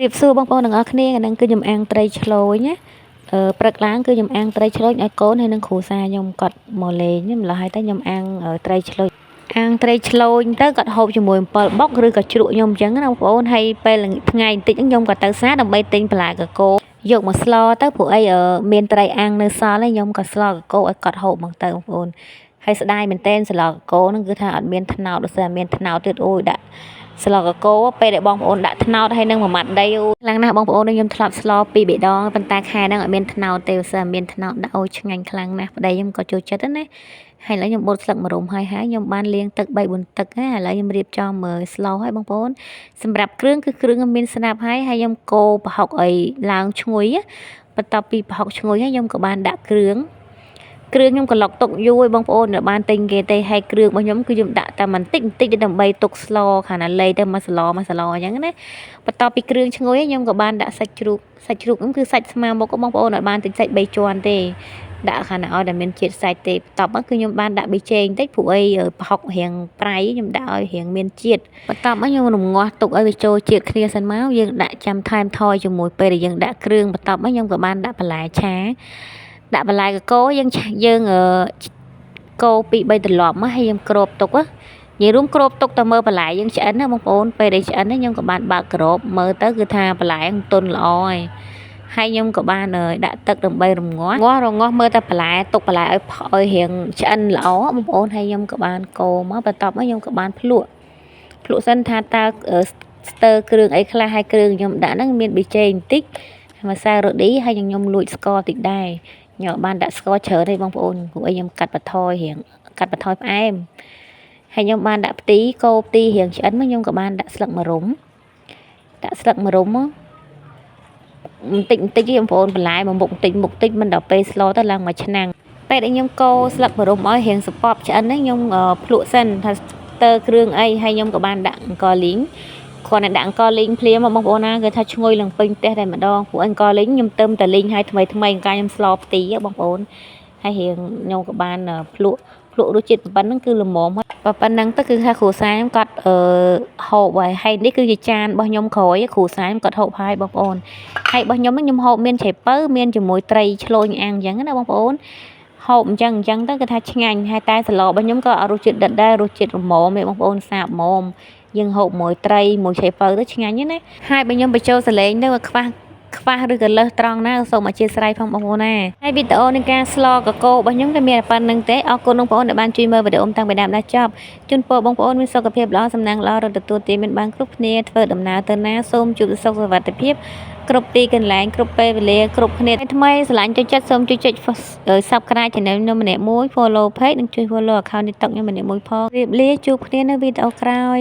រៀបសួរបងប្អូនទាំងអស់គ្នាអាហ្នឹងគឺខ្ញុំអាំងត្រីឆ្លូញណាព្រឹកឡើងគឺខ្ញុំអាំងត្រីឆ្លូញឲ្យកូនហើយនឹងគ្រូសាខ្ញុំគាត់មកលេងម្ល៉េះហើយទៅខ្ញុំអាំងត្រីឆ្លូញទៅគាត់ហូបជាមួយអំពិលបុកឬក៏ជ្រក់ខ្ញុំអញ្ចឹងណាបងប្អូនហើយពេលថ្ងៃបន្តិចខ្ញុំក៏ទៅផ្សារដើម្បីទិញបន្លែកកូរយកមកស្លទៅព្រោះអីមានត្រីអាំងនៅសល់ហើយខ្ញុំក៏ស្លកកូរឲ្យគាត់ហូបមកទៅបងប្អូនហើយស្ដាយមែនតើស្លកកូរហ្នឹងគឺថាអត់មានថ្នោតដូចតែមានថ្នោតទៀតអូយដាក់ស្លកកូរពេលដែលបងប្អូនដាក់ថ្នោតហើយនឹងមួយម៉ាត់ដីអូខ្លាំងណាស់បងប្អូនខ្ញុំធ្លាប់ស្ល2 3ដងប៉ុន្តែខែហ្នឹងអត់មានថ្នោតទេឧស្សាហ៍មានថ្នោតដាក់អូឆ្ងាញ់ខ្លាំងណាស់ប្តីខ្ញុំក៏ចូលចិត្តណាហើយឥឡូវខ្ញុំបត់ស្លឹកម្រុំហើយខ្ញុំបានលាងទឹក3 4ទឹកហើយឥឡូវខ្ញុំរៀបចំស្លហើយបងប្អូនសម្រាប់គ្រឿងគឺគ្រឿងមានស្រាប់ហើយខ្ញុំកូរប្រហុកឲ្យឡើងឈ្ងុយបន្ទាប់ពីប្រហុកឈ្ងុយហើយខ្ញុំក៏បានដាក់គ្រឿងខ្ញុំក៏ឡុកទុកយូរឲ្យបងប្អូនបានទិញគេទេហើយគ្រឿងរបស់ខ្ញុំគឺខ្ញុំដាក់តែបន្តិចដើម្បីទុកស្លខាងណាលេទៅមកស្លអញ្ចឹងណាបន្ទាប់ពីគ្រឿងឈ្ងុយខ្ញុំក៏បានដាក់សាច់ជ្រូកហ្នឹងគឺសាច់ស្មើមុខបងប្អូនអត់បានទិញសាច់3ជាន់ទេដាក់ខាងណាឲ្យតែមានជាតិសាច់ទេបន្ទាប់មកគឺខ្ញុំបានដាក់ប៊ីចេងតិចព្រោះអីប្រហុករៀងប្រៃខ្ញុំដាក់ឲ្យរៀងមានជាតិបន្ទាប់មកខ្ញុំរំងាស់ទុកឲ្យវាចូលជាតិគ្នាសិនមកយើងដាក់ចាំថែមថយជាមួយពេលដែលយើងដាក់គ្រឿងបន្ទាប់មកខ្ញុំក៏បានដាក់បន្លែឆាដាក់បន្លែកកូរយើងកូរ2 3ត្រឡប់មកហើយខ្ញុំគ្របទុកនិយាយរួមគ្របទុកតែមើលបន្លែយើងឆ្អិនណាបងប្អូនពេលដែលឆ្អិនខ្ញុំក៏បានបើកគ្របមើលទៅគឺថាបន្លែទន់ល្អហើយខ្ញុំក៏បានដាក់ទឹកដើម្បីរងាស់មើលតែបន្លែទុកបន្លែឲ្យរៀងឆ្អិនល្អបងប្អូនហើយខ្ញុំក៏បានកូរមកបន្ទាប់មកខ្ញុំក៏បានភ្លក់សិនថាតើស្ទើគ្រឿងអីខ្លះហើយគ្រឿងខ្ញុំដាក់ហ្នឹងមានប៊ីចេងបន្តិចម្សៅរ៉ូឌីហើយខ្ញុំលួចស្ករតិចដែរខ្ញុំបានដាក់ស្ករច្រើនទេបងប្អូនព្រោះខ្ញុំកាត់បន្ថយផ្អែមហើយខ្ញុំបានដាក់កូរផ្ទីរៀងឆ្អិនមកខ្ញុំក៏បានដាក់ស្លឹកម្រុំបន្តិចបងប្អូនបន្លែមកមុខបន្តិចមិនដល់ពេលស្លទៅឡើងមួយឆ្នាំងពេលដែលខ្ញុំកូរស្លឹកម្រុំឲ្យរៀងសពប់ឆ្អិនហ្នឹងខ្ញុំភ្លក់សិនថាស្ទើគ្រឿងអីហើយខ្ញុំក៏បានដាក់អង្ករលីងគ្រាន់តែដាក់អង្ករលីងភ្លាមបងប្អូនណាគឺថាឈ្ងុយឡើងពេញផ្ទះតែម្ដងព្រោះអង្ករលីងខ្ញុំទឹមតែលីងឲ្យថ្មីកាលខ្ញុំស្លផ្ទីបងប្អូនហើយរៀងខ្ញុំក៏បានភ្លក់រសជាតិប៉ុណ្ណឹងគឺល្មមហើយប៉ុណ្ណឹងទៅគឺថាគ្រូសាខ្ញុំគាត់ហូបហើយនេះគឺជាចានរបស់ខ្ញុំក្រោយគ្រូសាខ្ញុំគាត់ហូបហើយបងប្អូនហើយរបស់ខ្ញុំហូបមានឆៃពៅមានជាមួយត្រីឆ្លូញអាំងអញ្ចឹងណាបងប្អូនហូបអញ្ចឹងទៅគឺថាឆ្ងាញ់ហើយតែសឡរបស់ខ្ញុំក៏រសជាតិដិតដែររសជាតិល្មមទេបងប្អូនសាបល្មមយើងហូបមួយត្រីមួយឆៃពៅទៅឆ្ងាញ់ណាហើយបើខ្ញុំបញ្ចូលសលេងទៅខ្វះឬក៏លើសត្រង់ណាសូមអធិស្ឋានផងបងប្អូនណាហើយវីដេអូនៃការស្លកកូររបស់ខ្ញុំក៏មានតែប៉ុណ្្នឹងទេអរគុណបងប្អូនដែលបានជួយមើលវីដេអូតាំងពីដើមដល់ចប់ជូនពរបងប្អូនមានសុខភាពល្អសំណាងល្អរកទទួលទានមានបានគ្រប់គ្នាធ្វើដំណើរទៅណាសូមជួបសុខសុវត្ថិភាពគ្រប់ទីកន្លែងគ្រប់ពេលវេលាគ្រប់គ្នាថ្មីស្រឡាញ់ចូលចិត្តសូមជួយចុច Subscribe Channel ខ្ញុំម្នាក់មួយ Follow Page និងជួយ Follow Account TikTok ខ្ញុំម្នាក់មួយផងរៀបលាជួបគ្នានៅវីដេអូក្រោយ